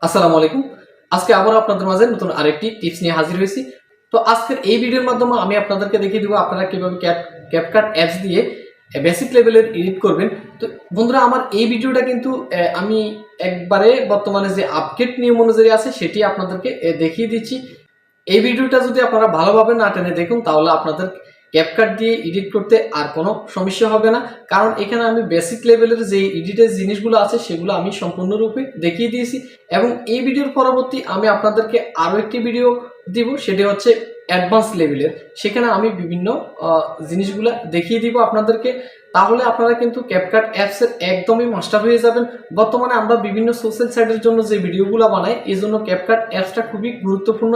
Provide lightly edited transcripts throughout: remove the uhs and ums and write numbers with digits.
আসসালামু আলাইকুম। আজকে আবার আপনাদের মাঝে নতুন আরেকটি টিপস নিয়ে হাজির হয়েছি। তো আজকের এই ভিডিওর মাধ্যমে আমি আপনাদেরকে দেখিয়ে দিব আপনারা কিভাবে ক্যাপকাট অ্যাপস দিয়ে বেসিক লেভেলের এডিট করবেন। তো বন্ধুরা, আমার এই ভিডিওটা কিন্তু আমি একবারে বর্তমানে যে আপডেট নিয়ম অনুযায়ী আছে সেটি আপনাদেরকে দেখিয়ে দিচ্ছি। এই ভিডিওটা যদি আপনারা ভালোভাবে না টেনে দেখুন তাহলে আপনাদের ক্যাপকাট দিয়ে এডিট করতে আর কোনো সমস্যা হবে না, কারণ এখানে আমি বেসিক লেভেলের যে এডিটের জিনিসগুলো আছে সেগুলো আমি সম্পূর্ণরূপে দেখিয়ে দিয়েছি। এবং এই ভিডিওর পরবর্তী আমি আপনাদেরকে আরও একটি ভিডিও দিব, সেটি হচ্ছে অ্যাডভান্স লেভেলের। সেখানে আমি বিভিন্ন জিনিসগুলো দেখিয়ে দিব আপনাদেরকে। তাহলে আপনারা কিন্তু ক্যাপকাট অ্যাপসের একদমই মাস্টার হয়ে যাবেন। বর্তমানে আমরা বিভিন্ন সোশ্যাল সাইটের জন্য যে ভিডিওগুলো বানাই, এই জন্য ক্যাপকাট অ্যাপসটা খুবই গুরুত্বপূর্ণ।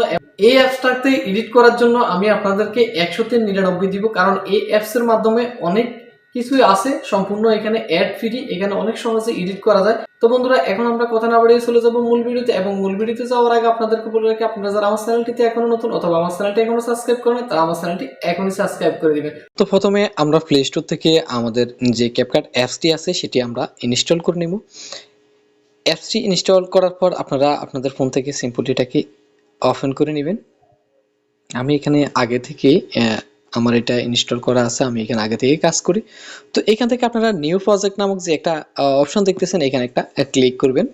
এই অ্যাপসটাতে এডিট করার জন্য আমি আপনাদেরকে 100-99 দিব, কারণ এই অ্যাপসের মাধ্যমে অনেক কিছুই আছে সম্পূর্ণ এখানে অ্যাড ফ্রি, এখানে অনেক সহজে এডিট করা যায়। তো বন্ধুরা, এখন আমরা কথা না বাড়িয়ে চলে যাব মূল ভিডিওতে। এবং মূল ভিডিওতে যাওয়ার আগে আপনাদেরকে বলে রাখি, আপনারা যারা আমার চ্যানেলটিতে এখনো নতুন অথবা আমার চ্যানেলটি এখনো সাবস্ক্রাইব করেন, তারা আমার চ্যানেলটি এখনই সাবস্ক্রাইব করে দিবেন। তো প্রথমে আমরা প্লে স্টোর থেকে আমাদের যে ক্যাপকাট অ্যাপসটি আছে সেটি আমরা ইনস্টল করে নেব। অ্যাপসটি ইনস্টল করার পর আপনারা আপনাদের ফোন থেকে সিম্পলি এটাকে ওপেন করে নেবেন। আমি এখানে আগে থেকে আমার এটা ইনস্টল করা আছে, আমি এখানে আগে থেকে কাজ করি। তো এখান থেকে আপনারা নিউ প্রজেক্ট নামক যে একটা অপশন দেখতেছেন, এখানে একটা ক্লিক করবেন।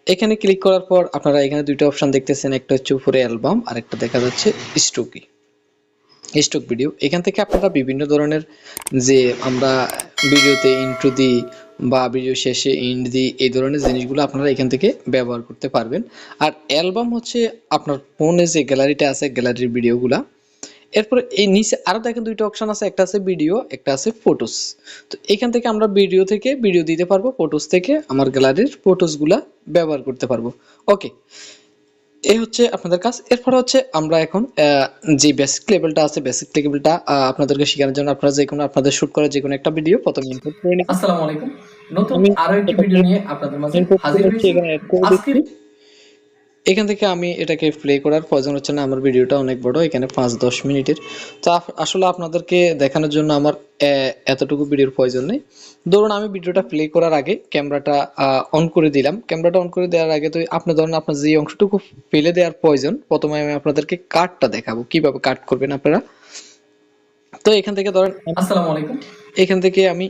এখানে ক্লিক করার পর আপনারা এখানে দুইটা অপশন দেখতেছেন, একটা হচ্ছে উপরে অ্যালবাম আর একটা দেখা যাচ্ছে স্টক ভিডিও। এখান থেকে আপনারা বিভিন্ন ধরনের যে আমরা ভিডিওতে ইন্ট্রো দিই বা ভিডিও শেষে এন্ড দিই, এই ধরনের জিনিসগুলো আপনারা এখান থেকে ব্যবহার করতে পারবেন। আর অ্যালবাম হচ্ছে আপনার ফোনে যে গ্যালারিটা আছে, গ্যালারির ভিডিওগুলা। এরপরে এই নিচে আরো দেখেন দুইটা অপশন আছে, একটা আছে ভিডিও, একটা আছে ফটোস। তো এখান থেকে আমরা ভিডিও থেকে ভিডিও দিতে পারবো, ফটোস থেকে আমার গ্যালারির ফটোসগুলা ব্যবহার করতে পারবো। ওকে, এই হচ্ছে আপনাদের কাজ। এরপর হচ্ছে আমরা এখন যে বেসিক লেভেলটা আছে, বেসিক লেভেলটা আপনাদেরকে শেখানোর জন্য আপনারা যে কোনো আপনাদের শুট করা যে কোনো একটা ভিডিও প্রথমে ইনপুট করে নেবেন। আসসালামু আলাইকুম। নতুন আমি আরো একটি ভিডিও নিয়ে আপনাদের মাঝে ইনপুট করে হাজির হচ্ছে হয়েছি। এখানে অ্যাড করে আজকের দিচ্ছি। এখান থেকে আমি এটাকে প্লে করার প্রয়োজন হচ্ছে না, আমার ভিডিওটা অনেক বড়, এখানে 5-10 মিনিটের। তো আসলে আপনাদেরকে দেখানোর জন্য আমার এতটুকু ভিডিওর প্রয়োজন নেই। ধরুন আমি ভিডিওটা প্লে করার আগে ক্যামেরাটা অন করে দিলাম। ক্যামেরাটা অন করে দেওয়ার আগে তো আপনি ধরুন আপনার যে অংশটুকু ফেলে দেওয়ার প্রয়োজন, প্রথমে আমি আপনাদেরকে কাটটা দেখাবো কিভাবে কাট করবেন আপনারা। তো এখান থেকে ধরেন আসসালামু আলাইকুম। এখান থেকে আমি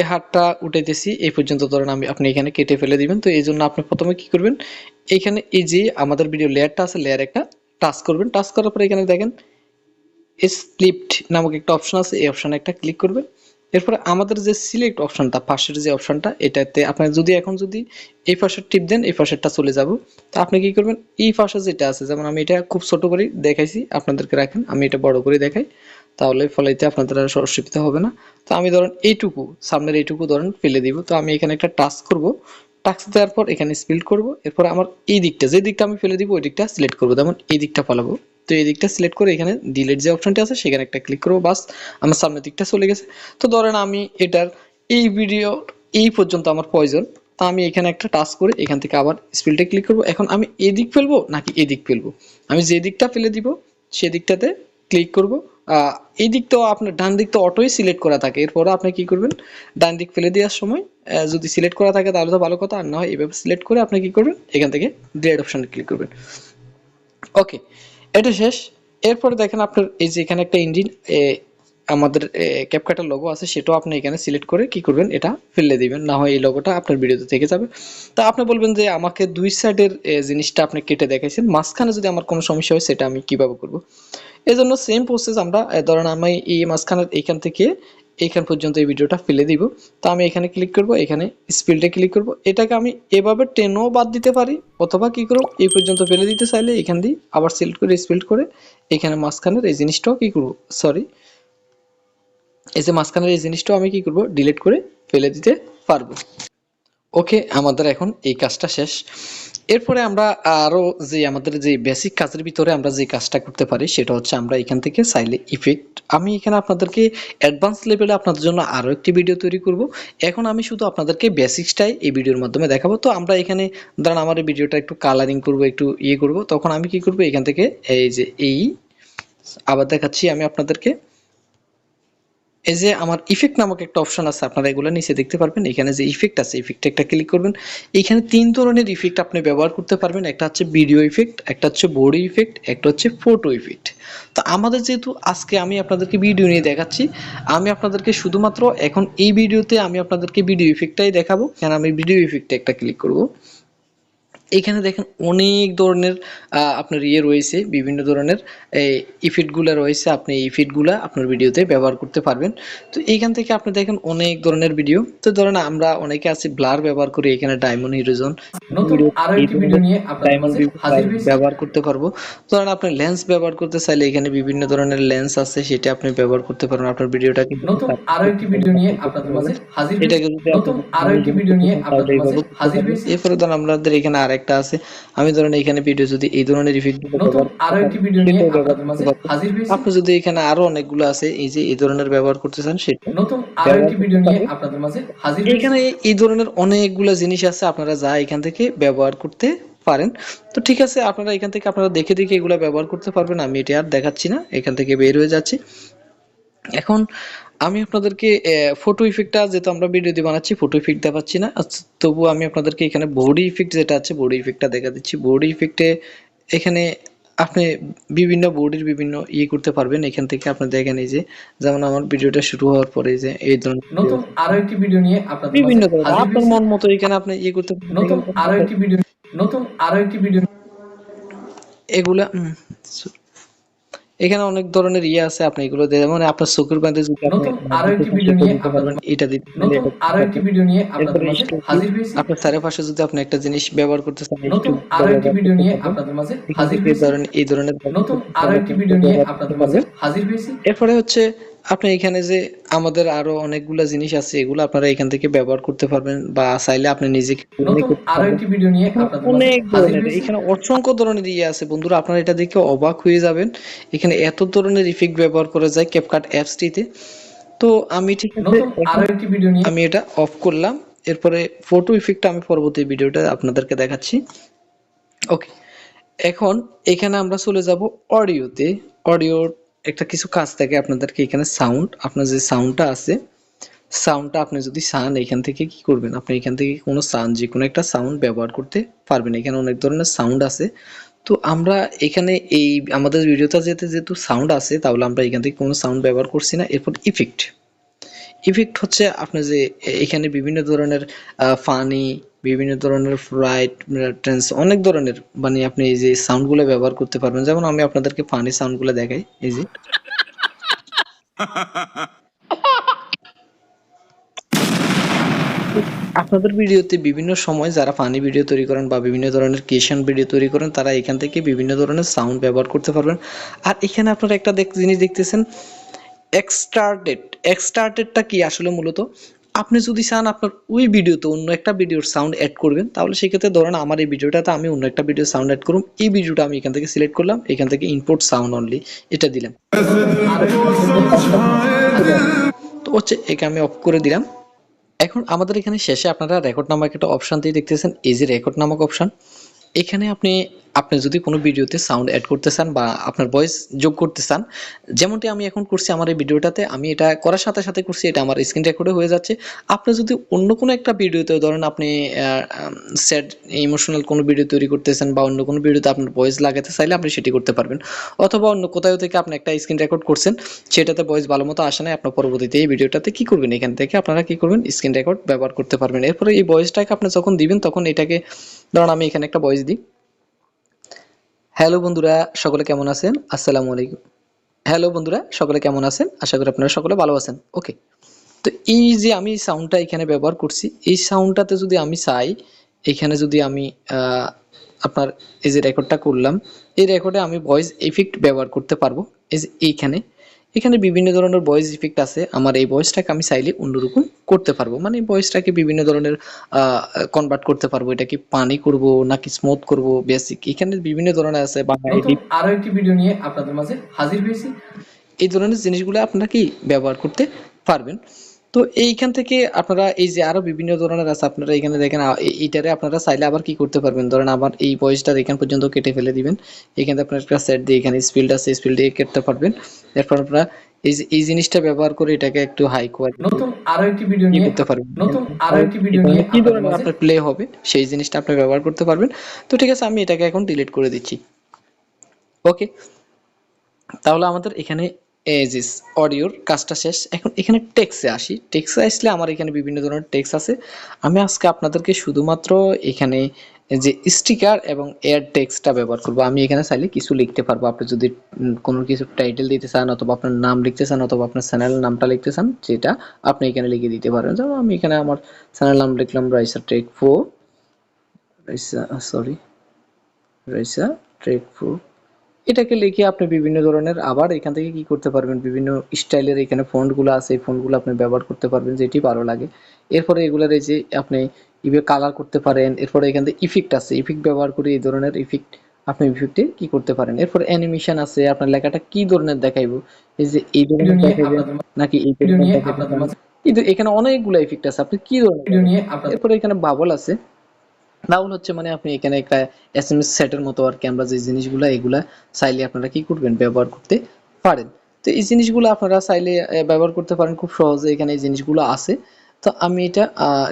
এই হাতটা উঠাইতেছি, এই পর্যন্ত ধরেন আপনি এখানে কেটে ফেলে দিবেন। তো এই জন্য আপনি প্রথমে কি করবেন, এখানে এই যে আমাদের ভিডিও লেয়ারটা আছে, লেয়ার একটা টাচ করবেন। টাচ করার পরে এখানে দেখেন স্প্লিট নামক একটা অপশন আছে, এই অপশনে একটা ক্লিক করবেন। এরপরে আমাদের যে সিলেক্ট অপশনটা, পাশের যে অপশনটা, এটাতে আপনার যদি এখন যদি এই পাশের টিপ দেন, এই পাশেরটা চলে যাব। তো আপনি কি করবেন, এই পাশে যেটা আছে, যেমন আমি এটা খুব ছোট করে দেখাইছি, আপনাদেরকে রাখেন আমি এটা বড় করে দেখাই, তাহলে ফলাইতে আপনাদের আর অসুবিধা হবে না। তো আমি ধরেন এইটুকু সামনের এইটুকু ধরেন ফেলে দিব। তো আমি এখানে একটা টাচ করব, টাচ দেওয়ার পর এখানে স্পিল্ড করব। এরপর আমার এই দিকটা, যে দিকটা আমি ফেলে দিব ওই দিকটা সিলেক্ট করব, যেমন এই দিকটা ফলাবো। তো এই দিকটা সিলেক্ট করে এখানে ডিলিট যে অপশনটি আছে সেখানে একটা ক্লিক করবো, বাস আমার সামনের দিকটা চলে গেছে। তো ধরেন আমি এটার এই ভিডিও এই পর্যন্ত আমার প্রয়োজন, তা আমি এখানে একটা টাচ করে এখান থেকে আবার স্পিলটা ক্লিক করব। এখন আমি এদিক ফেলবো নাকি এদিক ফেলবো, আমি যে দিকটা ফেলে দিব সেদিকটাতে ক্লিক করব। এই দিক তো আপনার ডান দিক তো অটোই সিলেক্ট করা থাকে। এরপরে আপনি কি করবেন, ডান দিক ফেলে দেওয়ার সময় যদি সিলেক্ট করা থাকে তাহলে তো ভালো কথা, আর না হয় এইভাবে সিলেক্ট করে আপনি কি করবেন, এখান থেকে ডিলিট অপশনে ক্লিক করবেন। ওকে, এটা শেষ। এরপরে দেখেন আপনার এই যে এখানে একটা ইঞ্জিন আমাদের ক্যাপকাটের লোগো আছে, সেটাও আপনি এখানে সিলেক্ট করে কি করবেন, এটা ফেলে দিবেন, না হয় এই লোগোটা আপনার ভিডিওতে থেকে যাবে। তা আপনি বলবেন যে আমাকে দুই সাইডের জিনিসটা আপনি কেটে দেখাইছেন, মাঝখানে যদি আমার কোনো সমস্যা হয় সেটা আমি কিভাবে করব। এই জন্য সেম প্রসেস আমরা ধরেন আমি এই মাঝখানের এইখান থেকে এইখান পর্যন্ত এই ভিডিওটা ফেলে দিব। তো আমি এখানে ক্লিক করব, এখানে স্পিলটা ক্লিক করব। এটাকে আমি এভাবে টেনও বাদ দিতে পারি, অথবা কি করব, এই পর্যন্ত ফেলে দিতে চাইলে এখান দিয়ে আবার সিলেক্ট করে স্পিল্ড করে এখানে মাঝখানের এই জিনিসটাও কি করব, সরি, এই যে মাঝখানের এই জিনিসটাও আমি কি করব, ডিলিট করে ফেলে দিতে পারবো। ওকে, আমাদের এখন এই কাজটা শেষ। এরপরে আমরা আরো যে আমাদের যে বেসিক কাজের ভিতরে আমরা যে কাজটা করতে পারি সেটা হচ্ছে আমরা এখান থেকে চাইলে ইফেক্ট, আমি এখানে আপনাদেরকে অ্যাডভান্স লেভেলে আপনাদের জন্য আরো একটি ভিডিও তৈরি করব। এখন আমি শুধু আপনাদেরকে বেসিক্সটাই এই ভিডিওর মাধ্যমে দেখাবো। তো আমরা এখানে ধরেন আমার এই ভিডিওটা একটু কালারিং করব, একটু ইয়ে করব, তখন আমি কি করব, এখান থেকে এই যে এই আবার দেখাচ্ছি আমি আপনাদেরকে, এই যে আমার ইফেক্ট নামক একটা অপশন আছে, আপনারা এগুলো নিচে দেখতে পারবেন। এখানে যে ইফেক্ট আছে, ইফেক্টে একটা ক্লিক করবেন। এখানে 3 ধরনের ইফেক্ট আপনি ব্যবহার করতে পারবেন। একটা হচ্ছে ভিডিও ইফেক্ট, একটা হচ্ছে বডি ইফেক্ট, একটা হচ্ছে ফটো ইফেক্ট। তো আমাদের যেহেতু আজকে আমি আপনাদেরকে ভিডিও নিয়ে দেখাচ্ছি, আমি আপনাদেরকে শুধুমাত্র এখন এই ভিডিওতে আমি আপনাদেরকে ভিডিও ইফেক্টটাই দেখাবো। এখানে আমি ভিডিও ইফেক্টে একটা ক্লিক করব। এখানে দেখেন অনেক ধরনের আপনার রয়েছে, বিভিন্ন ধরনের ইফেক্টগুলো রয়েছে। আপনি এই ইফেক্টগুলো আপনার ভিডিওতে ব্যবহার করতে পারবেন। তো এইখান থেকে আপনি দেখেন অনেক ধরনের ভিডিও। তো ধরেন আমরা অনেকে আছে ব্লার ব্যবহার করি, এখানে ডায়মন্ড হিরোজন নতুন আরো এই একটি ভিডিও ধরনের নিয়ে আপনাদের ডায়মন্ড মাঝে হাজির হয়েছি। ব্যবহার করতে পারবো। ধরেন আপনি লেন্স ব্যবহার করতে চাইলে এখানে বিভিন্ন ধরনের লেন্স আছে, সেটা আপনি ব্যবহার করতে পারবেন আপনার ভিডিওটাকে। নতুন আরো একটি ভিডিও নিয়ে আপনাদের মাঝে হাজির হয়েছি। এটাকে যদি আপনি নতুন আরো একটি ভিডিও নিয়ে তাহলে আপনাদের মাঝে এইভাবে করতে হাজির পারবেন। হয়েছি। এরপরে ধরেন আমাদের এখানে আরেকটা আছে, আমি ধরেন এখানে ভিডিও যদি এই ধরনের ইফেক্ট গুলো নতুন ব্যবহার করতে আরো পারি, একটি ভিডিও নিয়ে সেটাও ব্যবহার আপনাদের করতে মাঝে পারবেন। হাজির হয়েছি। আপনি যদি এখানে আরো অনেকগুলো আছে এই যে এই ধরনের ব্যবহার করতে চান, সেটা নতুন আরো ব্যবহার একটি করতে ভিডিও নিয়ে পারবেন। আপনাদের মাঝে হাজির হয়েছি। এখানে এই ধরনের অনেকগুলো জিনিস আছে, আপনারা যা এখান থেকে ব্যবহার করতে পারেন। তো ঠিক আছে, আপনারা এখান থেকে আপনারা দেখে দেখে এগুলো ব্যবহার করতে পারবেন। আমি এটা আর দেখাচ্ছি না, এখান থেকে বের হয়ে যাচ্ছি। এখন আমি আপনাদেরকে ফটো ইফেক্টটা, যেহেতু আমরা ভিডিও দিয়ে বানাচ্ছি, ফটো ইফেক্ট দেখাচ্ছি না। আচ্ছা, তবু আমি আপনাদেরকে এখানে বডি ইফেক্ট যেটা আছে, বডি ইফেক্টটা দেখা দিচ্ছি। বডি ইফেক্টে এখানে আপনি বিভিন্ন বডির বিভিন্ন করতে পারবেন। এখান থেকে আপনি দেখেন এই যে, যেমন আমার ভিডিওটা শুরু হওয়ার পরে যে এই ধরনের নতুন আরো একটি ভিডিও নিয়ে আপনাদের মাঝে বিভিন্ন ধরনের হাজির আপনার হয়েছি। মন মতো এখানে আপনি করতে পারবেন। নতুন আরো একটি ভিডিও নতুন আরো একটি ভিডিও এগুলা এখানে অনেক ধরনের আছে, আপনি এগুলো দিয়ে, মানে আপনার চোখের বাঁধে যদি আপনি নতুন আরো একটি ভিডিও নিয়ে দিতে আপনাদের পারবেন, এটা দিতে চাইলে নতুন এটা দিতে আরো একটি পারবেন। ভিডিও নিয়ে আপনাদের এরপরে মাঝে স্টোকি, হাজির হয়েছি। আপনার চারপাশে যদি আপনি একটা জিনিস ব্যবহার করতে চান, নতুন স্টোকিটা আরো একটি ব্যবহার ভিডিও করতে নিয়ে পারবেন। আপনাদের মাঝে এখান হাজির থেকে হয়েছি। ধরেন এই ধরনের নতুন আরো একটি ভিডিও নিয়ে ব্যবহার করতে আপনাদের মাঝে পারবেন। হাজির হয়েছি। এরপরে হচ্ছে আপনি এখানে যে আমাদের আরো অনেকগুলা জিনিস আছে, এগুলো আপনারা এখান থেকে ব্যবহার করতে পারবেন, বা চাইলে আপনি নিজে নতুন করতে আরো পারবেন। একটি ভিডিও নিয়ে এখানে আপনাদের মাঝে অনেক হাজির ধরনের, হয়েছি। এখানে অসংখ্য ধরনের আছে বন্ধুরা, আপনারা এটা দেখে অবাক হয়ে যাবেন। এখানে এত ধরনের ইফেক্ট ব্যবহার করা যায় ক্যাপকাট অ্যাপসটিতে। তো আমি ঠিক আছে, নতুন এখন আরো একটি ভিডিও নিয়ে আমি এটা অফ করলাম। এরপরে ফটো ইফেক্টটা আমি পরবর্তী ভিডিওটা আপনাদেরকে দেখাচ্ছি। ওকে, এখন এখানে আমরা চলে যাব অডিওতে। অডিওর একটা কিছু কাজ থাকে আপনাদেরকে। এখানে সাউন্ড, আপনার যে সাউন্ডটা আছে, সাউন্ডটা আপনি যদি চান এখান থেকে কি করবেন, আপনি এখান থেকে কোনো সাউন্ড, যে কোনো একটা সাউন্ড ব্যবহার করতে পারবেন। এখানে অনেক ধরনের সাউন্ড আছে। তো আমরা এখানে এই আমাদের ভিডিওটা যেহেতু সাউন্ড আছে, তাহলে আমরা এখান থেকে কোনো সাউন্ড ব্যবহার করছি না। এরপর ইফেক্ট, ইফেক্ট হচ্ছে আপনি যে এখানে বিভিন্ন ধরনের ফানি, বিভিন্ন ধরনের ফ্লাইট ট্রেন্স, অনেক ধরনের, মানে আপনি এই যে সাউন্ডগুলো ব্যবহার করতে পারবেন। যেমন আমি আপনাদেরকে ফানি সাউন্ডগুলো দেখাই, এই যে আপনাদের ভিডিওতে বিভিন্ন সময় যারা ফানি ভিডিও তৈরি করেন বা বিভিন্ন ধরনের ক্রিয়েশন ভিডিও তৈরি করেন, তারা এখান থেকে বিভিন্ন ধরনের সাউন্ড ব্যবহার করতে পারবেন। আর এখানে আপনারা একটা জিনিস দেখতেছেন, এক্সট্রার্টেড। এক্সট্রার্টেডটা কি আসলে মূলত, আপনি যদি চান আপনার ওই ভিডিওতে অন্য একটা ভিডিওর সাউন্ড অ্যাড করবেন, তাহলে সেক্ষেত্রে ধরেন আমার এই ভিডিওটাতে আমি অন্য একটা ভিডিও সাউন্ড অ্যাড করুন, এই ভিডিওটা আমি এখান থেকে সিলেক্ট করলাম, এখান থেকে ইম্পোর্ট সাউন্ড অনলি এটা দিলাম। তো হচ্ছে একে আমি অফ করে দিলাম। এখন আমাদের এখানে শেষে আপনারা রেকর্ড নামক একটা অপশন দিয়ে দেখতেছেন, এই যে রেকর্ড নামক অপশন। এখানে আপনি আপনি যদি কোনো ভিডিওতে সাউন্ড অ্যাড করতে চান বা আপনার ভয়েস যোগ করতে চান, যেমনটি আমি এখন করছি আমার এই ভিডিওটাতে, আমি এটা করার সাথে সাথে করছি, এটা আমার স্ক্রিন রেকর্ডে হয়ে যাচ্ছে। আপনি যদি অন্য কোনো একটা ভিডিওতে, ধরেন আপনি স্যাড ইমোশনাল কোনো ভিডিও তৈরি করতেছেন বা অন্য কোনো ভিডিওতে আপনার ভয়েস লাগাতে চাইলে আপনি সেটি করতে পারবেন। অথবা অন্য কোথাও থেকে আপনি একটা স্ক্রিন রেকর্ড করছেন, সেটাতে ভয়েস ভালো মতো আসে না, আপনার পরবর্তীতে এই ভিডিওটাতে কি করবেন, এখান থেকে আপনারা কি করবেন, স্ক্রিন রেকর্ড ব্যবহার করতে পারবেন। এরপরে এই ভয়েসটাকে আপনি যখন দিবেন, তখন এটাকে, ধরুন আমি এখানে একটা ভয়েস দিই, হ্যালো বন্ধুরা সকলে কেমন আছেন, আসসালামু আলাইকুম। হ্যালো বন্ধুরা সকলে কেমন আছেন, আশা করি আপনারা সকলে ভালো আছেন। ওকে, তো এই যে আমি সাউন্ডটা এখানে ব্যবহার করছি, এই সাউন্ডটাতে যদি আমি চাই, এখানে যদি আমি আপনার এই যে রেকর্ডটা করলাম, এই রেকর্ডে আমি ভয়েস ইফেক্ট ব্যবহার করতে পারবো। এই যে এইখানে, এখানে বিভিন্ন ধরনের ভয়েস ইফেক্ট আছে, আমার এই ভয়েসটাকে আমি চাইলে অন্যরকম করতে পারবো, মানে ভয়েসটাকে বিভিন্ন ধরনের কনভার্ট করতে পারবো। এটা কি পানি করব নাকি স্মুথ করব, বেসিক, এখানে বিভিন্ন ধরনের আছে, বা নতুন আরো একটি ভিডিও নিয়ে আপনাদের মাঝে হাজির হয়েছি। এই ধরনের জিনিসগুলো আপনারা কি ব্যবহার করতে পারবেন। তো এইখান থেকে আপনারা এই যে আরো বিভিন্ন ধরনের আছে, আপনারা এখানে দেখেন এইটারে আপনারা চাইলে আবার কি করতে পারবেন, ধরেন আবার এই ভয়েসটা এখান পর্যন্ত কেটে ফেলে দিবেন। এখানে আপনার একটা সেট দিয়ে এখানে স্পিড আছে, স্পিড দিয়ে কেটে পারবেন। এরপর আপনারা এই জিনিসটা ব্যবহার করে এটাকে একটু হাই কোয়ালিটি নতুন আরো একটি ভিডিও কি নিয়ে করতে পারবেন, নিয়ে কি আপনাদের ধরনের মাঝে আপনার প্লে হবে সেই জিনিসটা আপনি ব্যবহার করতে পারবেন। তো ঠিক আছে, আমি এটাকে এখন ডিলিট করে দিচ্ছি। ওকে, তাহলে আমাদের এখানে এজিস অডিওর কাজটা শেষ। এখন এখানে টেক্সে আসি। টেক্সে আসলে আমার এখানে বিভিন্ন ধরনের টেক্স আছে। আমি আজকে আপনাদেরকে শুধুমাত্র এখানে যে স্টিকার এবং এয়ার টেক্সটটা ব্যবহার করব। আমি এখানে চাইলে কিছু লিখতে পারবো। আপনি যদি কোনো কিছু টাইটেল দিতে চান, অথবা আপনার নাম লিখতে চান, অথবা আপনার চ্যানেলের নামটা লিখতে চান, যেটা আপনি এখানে লিখে দিতে পারেন। যেমন আমি এখানে আমার চ্যানেল নাম লিখলাম রাইসা ট্রেক ফো, রাইসা ট্রেক ফো। এটাকে লিখে আপনি বিভিন্ন ধরনের আবার এখান থেকে কি করতে পারবেন, বিভিন্ন স্টাইলের এখানে ফন্টগুলো আছে, এই ফন্টগুলো আপনি ব্যবহার করতে পারবেন যেটি ভালো লাগে। এরপরে এগুলোর এই যে আপনি ইভে কালার করতে পারেন। এরপরে এখান থেকে ইফেক্ট আছে, ইফেক্ট ব্যবহার করে এই ধরনের ইফেক্ট আপনি ইফেক্টে কি করতে পারেন। এরপর অ্যানিমেশন আছে, আপনার লেখাটা কি ধরনের দেখাইবো, এই যে এই ভিডিও ধরনের নিয়ে দেখাইবেন আপনাদের নাকি এই ভিডিও ধরনের নিয়ে দেখাইতে আপনাদের চান, মাঝে কিন্তু এখানে অনেকগুলো ইফেক্ট আছে, আপনি কি ধরনের ভিডিও দেখাবেন। নিয়ে আপনাদের এরপরে এখানে বাবল আছে। বাউল হচ্ছে মানে আপনি এখানে একটা এসএমএস সেটের মতো আর কি, আমরা যে জিনিসগুলো এগুলা চাইলে আপনারা কি করবেন, ব্যবহার করতে পারেন। তো এই জিনিসগুলো আপনারা চাইলে ব্যবহার করতে পারেন খুব সহজে, এখানে এই জিনিসগুলো আছে। তো আমি এটা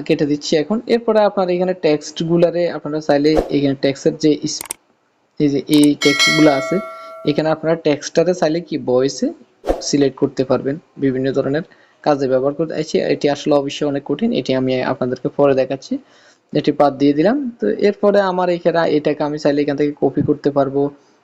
কেটে দিচ্ছি এখন। এরপরে আপনার এখানে টেক্সট গুলারে আপনারা চাইলে এখানে টেক্সটের যে এই যে এই টেক্সট গুলো আছে, এখানে আপনারা টেক্সটারে চাইলে কি ভয়েসে সিলেক্ট করতে পারবেন, বিভিন্ন ধরনের কাজে ব্যবহার করতে চাইছি। এটি আসলে অবশ্যই অনেক কঠিন, এটি আমি আপনাদেরকে পরে দেখাচ্ছি। এটি বাদ দিয়ে দিলাম। তো এরপরে আমার এখানে এটাকে আমি চাইলে এখান থেকে কপি করতে পারবো।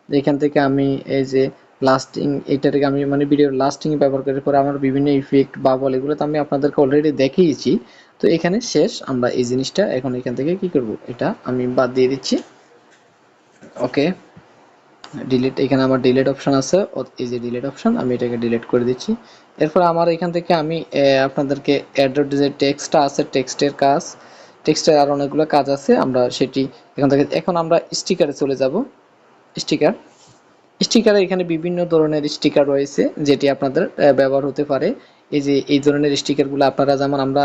এখান থেকে আমি এই যে লাস্টিং, এটাকে আমি মানে ভিডিওর লাস্টিং ব্যবহার করার পরে আমার বিভিন্ন ইফেক্ট বাবল এগুলো তো আমি আপনাদেরকে অলরেডি দেখিয়েছি। তো এখানে শেষ, আমরা এই জিনিসটা এখন এখান থেকে কি করব, এটা আমি বাদ দিয়ে দিচ্ছি। ওকে, ডিলিট, এখানে আমার ডিলিট অপশন আছে, এই যে ডিলিট অপশন, আমি এটাকে ডিলিট করে দিচ্ছি। এরপর আমার এখান থেকে আমি আপনাদেরকে অ্যাড্রয়েড যে টেক্সটটা আছে, টেক্সটের কাজ, টেক্সটের আর অনেকগুলো কাজ আছে, আমরা সেটি এখান থেকে এখন আমরা স্টিকারে চলে যাব। স্টিকার, স্টিকারে এখানে বিভিন্ন ধরনের স্টিকার রয়েছে যেটি আপনাদের ব্যবহার হতে পারে। এই যে এই ধরনের স্টিকারগুলো আপনারা, যেমন আমরা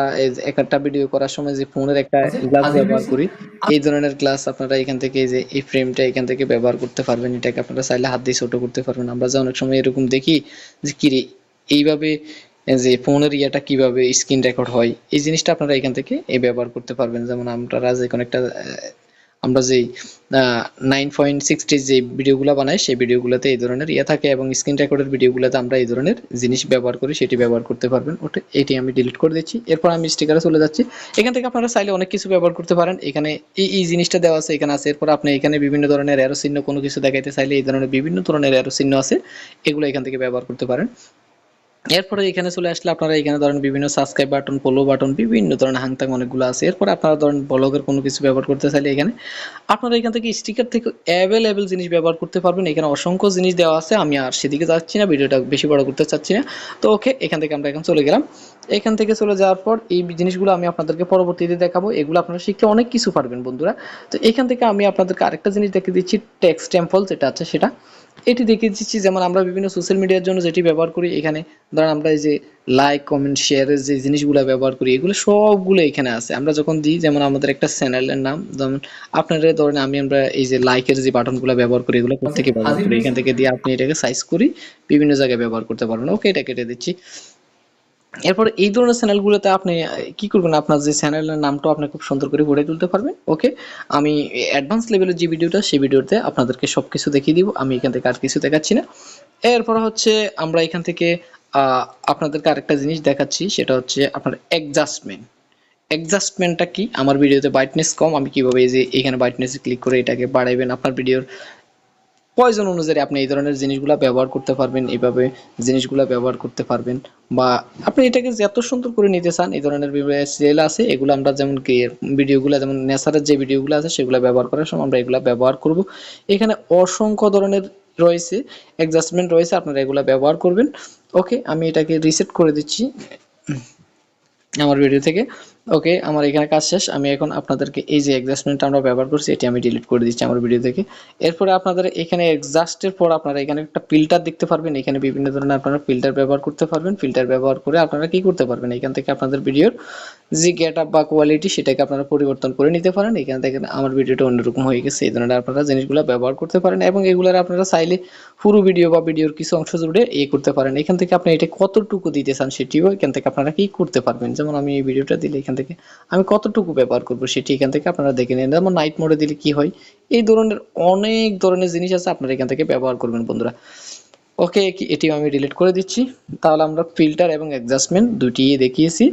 একটা ভিডিও করার সময় যে ফোনের একটা মাঝে গ্লাস হাজির ব্যবহার হয়েছি। করি, এই ধরনের গ্লাস আপনারা এখান থেকে এই যে এই ফ্রেমটা এখান থেকে ব্যবহার করতে পারবেন। এটাকে আপনারা চাইলে হাত দিয়ে ছোট করতে পারবেন। আমরা যে অনেক সময় এরকম দেখি যে কিরে এইভাবে যে ফোনের ইয়াটা কিভাবে স্ক্রিন রেকর্ড হয়, এই জিনিসটা আপনারা এখান থেকে এই ব্যবহার করতে পারবেন। যেমন আমরা যে কোনো একটা আমরা যেই 9.60 যে ভিডিওগুলো বানাই সেই ভিডিওগুলোতে এই ধরনের ইয়ে থাকে, এবং স্ক্রিন রেকর্ডের ভিডিওগুলোতে আমরা এই ধরনের জিনিস ব্যবহার করি, সেটি ব্যবহার করতে পারবেন। ওটা এটি আমি ডিলিট করে দিচ্ছি। এরপর আমি স্টিকারে চলে যাচ্ছি। এখান থেকে আপনারা চাইলে অনেক কিছু ব্যবহার করতে পারেন। এখানে এই জিনিসটা দেওয়া আছে, এখানে আছে। এরপর আপনি এখানে বিভিন্ন ধরনের অ্যারো চিহ্ন কোনো কিছু দেখাইতে চাইলে এই ধরনের বিভিন্ন ধরনের অ্যারো চিহ্ন আছে, এগুলো এখান থেকে ব্যবহার করতে পারেন। এরপরে এখানে চলে আসলে আপনারা এখানে ধরেন বিভিন্ন সাবস্ক্রাইব বাটন, ফলো বাটন, বিভিন্ন ধরনের হাংতাং অনেকগুলো আছে। এরপর আপনারা ধরেন ব্লগের কোনো কিছু ব্যবহার করতে চাইলে এখানে আপনারা এখান থেকে স্টিকার থেকে অ্যাভেলেবেল জিনিস ব্যবহার করতে পারবেন। এখানে অসংখ্য জিনিস দেওয়া আছে, আমি আর সেদিকে যাচ্ছি না, ভিডিওটা বেশি বড় করতে চাচ্ছি না। তো ওকে, এখান থেকে আমরা এখন চলে গেলাম। এখান থেকে চলে যাওয়ার পর এই জিনিসগুলো আমি আপনাদেরকে পরবর্তীতে দেখাবো। এগুলো আপনারা শিখলে অনেক কিছু পারবেন বন্ধুরা। তো এখান থেকে আমি আপনাদেরকে আরেকটা জিনিস দেখিয়ে দিচ্ছি, টেক্সট টেম্পল যেটা আছে সেটা এটি দেখিয়ে দিচ্ছি। যেমন আমরা বিভিন্ন সোশ্যাল মিডিয়ার জন্য যেটি ব্যবহার করি, এখানে ধরেন আমরা এই যে লাইক কমেন্ট শেয়ারের যে জিনিসগুলো ব্যবহার করি, এগুলো সবগুলো এখানে আছে। আমরা যখন দিই, যেমন আমাদের একটা চ্যানেলের নাম, যেমন আপনারা ধরেন আমরা এই যে লাইকের যে বাটনগুলো ব্যবহার করি, এগুলো মাঝে কোথেকে ব্যবহার হাজির করি, হয়েছি। এখান থেকে দিয়ে আপনি এটাকে সাইজ করি বিভিন্ন জায়গায় ব্যবহার করতে পারবেন। ওকে, এটা কেটে দিচ্ছি। এরপর এই ধরনের চ্যানেলগুলোতে আপনি কি করবেন, আপনার যে চ্যানেলের নামটা আপনি খুব সুন্দর করে গড়ে তুলতে পারবেন। ওকে, আমি অ্যাডভান্স লেভেলের যে ভিডিওটা, সেই ভিডিওতে আপনাদেরকে সবকিছু দেখিয়ে দিব। আমি এখান থেকে আর কিছু দেখাচ্ছি না। এরপর হচ্ছে আমরা এখান থেকে আপনাদেরকে আরেকটা জিনিস দেখাচ্ছি, সেটা হচ্ছে আপনার অ্যাডজাস্টমেন্ট। অ্যাডজাস্টমেন্টটা কি, আমার ভিডিওতে ব্রাইটনেস কম, আমি কিভাবে এই যে এখানে ব্রাইটনেসে ক্লিক করে এটাকে বাড়াইবেন, আপনার ভিডিওর প্রয়োজন অনুযায়ী আপনি এই ধরনের জিনিসগুলো ব্যবহার করতে পারবেন, এইভাবে জিনিসগুলো ব্যবহার করতে পারবেন। বা আপনি এটাকে যত সুন্দর করে নিতে চান, এই ধরনের সেল আছে, এগুলো আমরা যেমন কি ভিডিওগুলো, যেমন নেচারের যে ভিডিওগুলো আছে সেগুলো ব্যবহার করার সময় আমরা এগুলো ব্যবহার করব। এখানে অসংখ্য ধরনের রয়েছে, অ্যাডজাস্টমেন্ট রয়েছে, আপনারা এগুলো ব্যবহার করবেন। ওকে, আমি এটাকে রিসেট করে দিচ্ছি আমার ভিডিও থেকে। ওকে, আমার এখানে কাজ শেষ। আমি এখন আপনাদেরকে এই যে অ্যাডজাস্টমেন্টটা আমরা ব্যবহার করছি এটি আমি ডিলিট করে দিচ্ছি আমার ভিডিও থেকে। এরপরে আপনাদের এখানে অ্যাডজাস্টের পর আপনারা এখানে একটা ফিল্টার দেখতে পারবেন। এখানে বিভিন্ন ধরনের আপনারা ফিল্টার ব্যবহার করতে পারবেন। ফিল্টার ব্যবহার করে আপনারা কি করতে পারবেন, এখান থেকে আপনাদের ভিডিওর যে গেট আপ বা কোয়ালিটি সেটাকে আপনারা পরিবর্তন করে নিতে পারেন। এখানে দেখেন আমার ভিডিওটা অন্যরকম হয়ে গেছে, এই ধরনের আপনারা জিনিসগুলো ব্যবহার করতে পারেন এবং এগুলার আপনারা চাইলে পুরো ভিডিও বা ভিডিওর কিছু অংশ জুড়ে করতে পারেন। এখান থেকে আপনি এটা কতটুকু দিতে চান সেটিও এখান থেকে আপনারা কি করতে পারবেন। যেমন আমি এই ভিডিওটা দিলে এখান থেকে আমি কতটুকু ব্যবহার করব সেটি এখান থেকে আপনারা দেখে নিন। যেমন নাইট মোডে দিলে কি হয়, এই ধরনের অনেক ধরনের জিনিস আছে আপনারা এখান থেকে ব্যবহার করবেন বন্ধুরা। ওকে, এটিও আমি ডিলিট করে দিচ্ছি। তাহলে আমরা ফিল্টার এবং অ্যাডজাস্টমেন্ট দুটি দেখিয়েছি।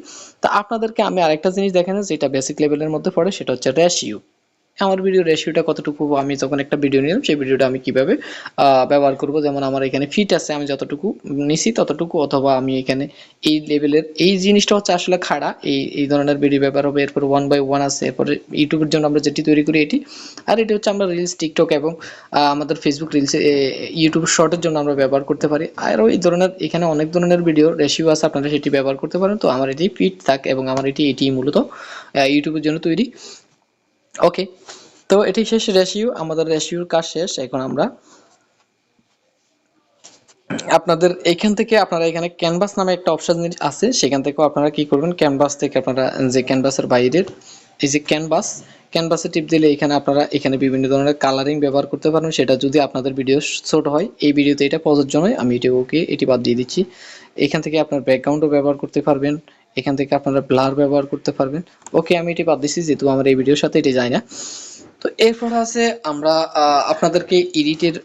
তা আপনাদেরকে আমি আরেকটা জিনিস দেখানো যেটা বেসিক লেভেলের মধ্যে পড়ে, সেটা হচ্ছে রেশিও। আমার ভিডিও রেশিওটা কতটুকু, আমি যখন একটা ভিডিও নিলাম সেই ভিডিওটা আমি কিভাবে ব্যবহার করব। যেমন আমার এখানে ফিট আছে, আমি যতটুকু নিছি ততটুকু, অথবা আমি এখানে এই লেভেলের এই জিনিসটা হচ্ছে আসলে খাড়া, এই ধরনের ভিডিও ব্যবহার হবে। এরপর 1/1 আছে, এরপরে ইউটিউবের জন্য আমরা যেটি তৈরি করি এটি, আর এটি হচ্ছে আমরা রিলস, টিকটক এবং আমাদের ফেসবুক রিলসে, ইউটিউব শর্টের জন্য আমরা ব্যবহার করতে পারি। আরও এই ধরনের এখানে অনেক ধরনের ভিডিও রেশিও আছে, আপনারা সেটি ব্যবহার করতে পারেন। তো আমার এটি ফিট থাক এবং আমার এটি মূলত ইউটিউবের জন্য তৈরি। ওকে, তো এটি শেষ রেশিও, আমাদের রেশিওর কাজ শেষ। এখন আমরা আপনাদের এখান থেকে আপনারা এখানে ক্যানভাস নামে একটা অপশন আছে, সেখান থেকেও আপনারা কি করবেন, ক্যানভাস থেকে আপনারা যে ক্যানভাসের বাইরের এই যে ক্যানভাসে টিপ দিলে এখানে আপনারা এখানে বিভিন্ন ধরনের কালারিং ব্যবহার করতে পারবেন। সেটা যদি আপনাদের ভিডিও ছোট হয়, এই ভিডিওতে এটা প্রযোজ্য নয়, আমি এটি ওকে এটি বাদ দিয়ে দিচ্ছি। এখান থেকে আপনার ব্যাকগ্রাউন্ডও ব্যবহার করতে পারবেন, এখান থেকে আপনারা ব্লার ব্যবহার করতে পারবেন। ওকে, আমি এটি বাদ দিচ্ছি যেহেতু আমার এই ভিডিওর সাথে এটি যায় না। তো এরপর আছে আমরা আপনাদেরকে এডিটের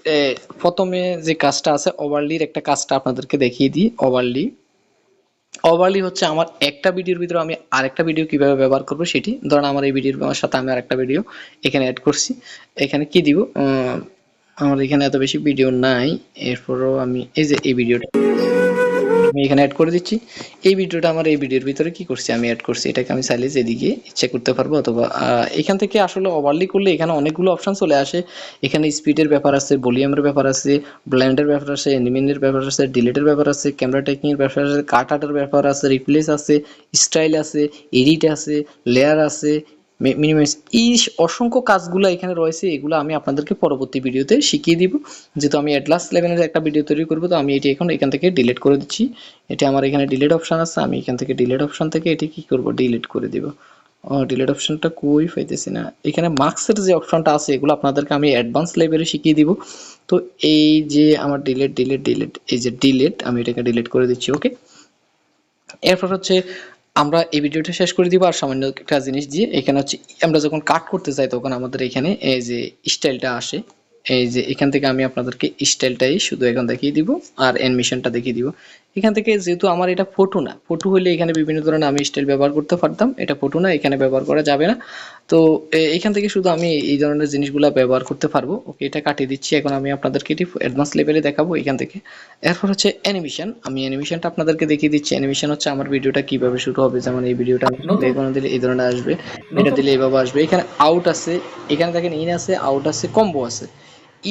প্রথমে যে কাজটা আছে ওভারলির একটা কাজটা আপনাদেরকে দেখিয়ে দিই। ওভারলি হচ্ছে আমার একটা ভিডিওর ভিতরে আমি আরেকটা ভিডিও কিভাবে ব্যবহার করব সেটি। ধরুন আমার এই ভিডিওর সাথে আমি আরেকটা ভিডিও এখানে অ্যাড করছি, এখানে কি দিব, আমার এখানে এত বেশি ভিডিও নাই, এরপরও আমি এই যে এই ভিডিওটা আমি এখানে অ্যাড করে দিচ্ছি। এই ভিডিওটা আমার এই ভিডিওর ভিতরে কি করছি আমি অ্যাড করছি, এটাকে আমি চাইলে যেদিকে ইচ্ছা করতে পারবো। অথবা এখান থেকে আসলে ওভারলি করলে এখানে অনেকগুলো অপশন চলে আসে। এখানে স্পিডের ব্যাপার আছে, ভলিউমের ব্যাপার আছে, ব্লেন্ডের ব্যাপার আছে, অ্যানিমেশনের ব্যাপার আছে, ডিলিটের ব্যাপার আছে, ক্যামেরা টেকিং এর ব্যাপার আছে, কাট আউটের ব্যাপার আছে, রিপ্লেস আছে, স্টাইল আছে, এডিট আছে, লেয়ার আছে, মিনিমাইজ, এই অসংখ্য কাজগুলো এখানে রয়েছে। এগুলো আমি আপনাদেরকে পরবর্তী ভিডিওতে শিখিয়ে দিব। যেহেতু আমি অ্যাডভান্স লেভেলের একটা ভিডিও তৈরি করব, তো আমি এটি এখন এখান থেকে ডিলিট করে দিচ্ছি। এটা আমার এখানে ডিলিট অপশন আছে, আমি এখান থেকে ডিলিট অপশন থেকে এটি কি করব, ডিলিট করে দিব। ডিলিট অপশনটা কই পাইতেছি না, এখানে মার্কসের যে অপশনটা আছে এগুলো আপনাদেরকে আমি অ্যাডভান্স লেভেলে শিখিয়ে দিব। তো এই যে আমার ডিলিট, এই যে ডিলিট, আমি এটাকে ডিলিট করে দিচ্ছি। ওকে, এরপর হচ্ছে আমরা এই ভিডিওটা শেষ করে দিব আর সামান্য একটা জিনিস দিয়ে, এখানে হচ্ছে আমরা যখন কাট করতে চাই তখন আমাদের এখানে এই যে স্টাইলটা আসে, এই যে এখান থেকে আমি আপনাদেরকে স্টাইলটাই শুধু এখন দেখিয়ে দিব আর অ্যানিমেশনটা দেখিয়ে দিব। এখান থেকে যেহেতু আমার এটা ফটো না, ফটো হলে এখানে বিভিন্ন ধরনের আমি স্টাইল ব্যবহার করতে পারতাম, এটা ফটো না, এখানে ব্যবহার করা যাবে না। তো এখান থেকে শুধু আমি এই ধরনের জিনিসগুলো ব্যবহার করতে পারবো। ওকে, এটা কাটিয়ে দিচ্ছি। এখন আমি আপনাদেরকে এটি অ্যাডভান্স লেভেলে দেখাবো এখান থেকে। এরপর হচ্ছে অ্যানিমেশন, আমি অ্যানিমেশনটা আপনাদেরকে দেখিয়ে দিচ্ছি। অ্যানিমেশন হচ্ছে আমার ভিডিওটা কিভাবে শুরু হবে, যেমন এই ভিডিওটা নতুন কোনো দিলে এই ধরনের আসবে, এটা নতুন দিলে এইভাবে আসবে। এখানে আউট আছে, এখানে দেখেন ইন আছে, আউট আছে, কম্বো আছে।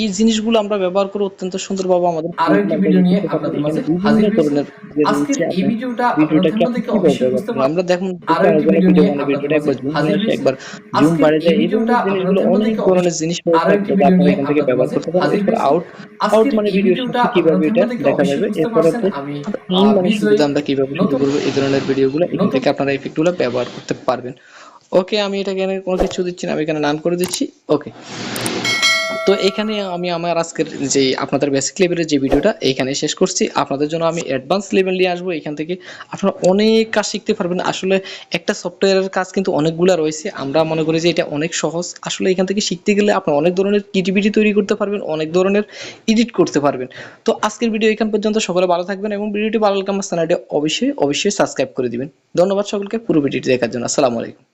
এই জিনিসগুলো আমরা ব্যবহার করে অত্যন্ত সুন্দরভাবে আমাদের আরো একটি ভিডিও নিয়ে আপনাদের এখানে মাঝে বিভিন্ন হাজির হয়েছি। ধরনের যে আজকের রয়েছে এই আপনার ভিডিওটা আপনারা ভিডিওটাকে থাম্বনেল আপনি দেখে কিভাবে অবশ্যই ব্যবহার বুঝতে করবেন। পারছেন। আমরা দেখুন আরো একটি ভিডিও ভিডিও নিয়ে বানাই, আপনাদের ভিডিওটা মাঝে একবার জুম করে হাজির আসে, হয়েছি। একবার জুম আজকের বাড়ে এই যায়, এই ভিডিওটা ধরনের আপনারা জিনিসগুলো থাম্বনেল অনেক দেখে ধরনের জিনিস রয়েছে, আরো একটি আপনারা ভিডিও আপনারা নিয়ে এখান থেকে আপনাদের ব্যবহার মাঝে করতে পারেন। হাজির এরপর হয়েছি। আউট আজকের মানে এই ভিডিওর ভিডিওটা সাথে আপনারা কিভাবে এটা থাম্বনেল দেখে দেখা অবশ্যই যাবে। বুঝতে এরপর পারছেন হচ্ছে আমি ইন মানে বিজয় শুরুতে আমরা কিভাবে শুরু নতুন করবো, এই ধরনের ভিডিওগুলো এখান নতুন থেকে আপনারা ইফেক্টগুলো ব্যবহার করতে পারবেন। ওকে, আমি এটা এখানে কোনো কিছু দিচ্ছি না, আমি এখানে নান করে দিচ্ছি। ওকে, তো এখানে আমি আমার আজকের যে আপনাদের বেসিক লেভেলের যে ভিডিওটা এখানে শেষ করছি। আপনাদের জন্য আমি অ্যাডভান্স লেভেল নিয়ে আসবো, এখান থেকে আপনারা অনেক কাজ শিখতে পারবেন। আসলে একটা সফটওয়্যারের কাজ কিন্তু অনেকগুলো রয়েছে, আমরা মনে করি যে এটা অনেক সহজ, আসলে এখান থেকে শিখতে গেলে আপনারা অনেক ধরনের ক্রিয়েটিভিটি তৈরি করতে পারবেন, অনেক ধরনের এডিট করতে পারবেন। তো আজকের ভিডিও এখান পর্যন্ত, সকলে ভালো থাকবেন এবং ভিডিওটি ভালো লাগলে আমার চ্যানেলটি অবশ্যই সাবস্ক্রাইব করে দিবেন। ধন্যবাদ সকলকে পুরো ভিডিওটি দেখার জন্য। আসসালামু আলাইকুম।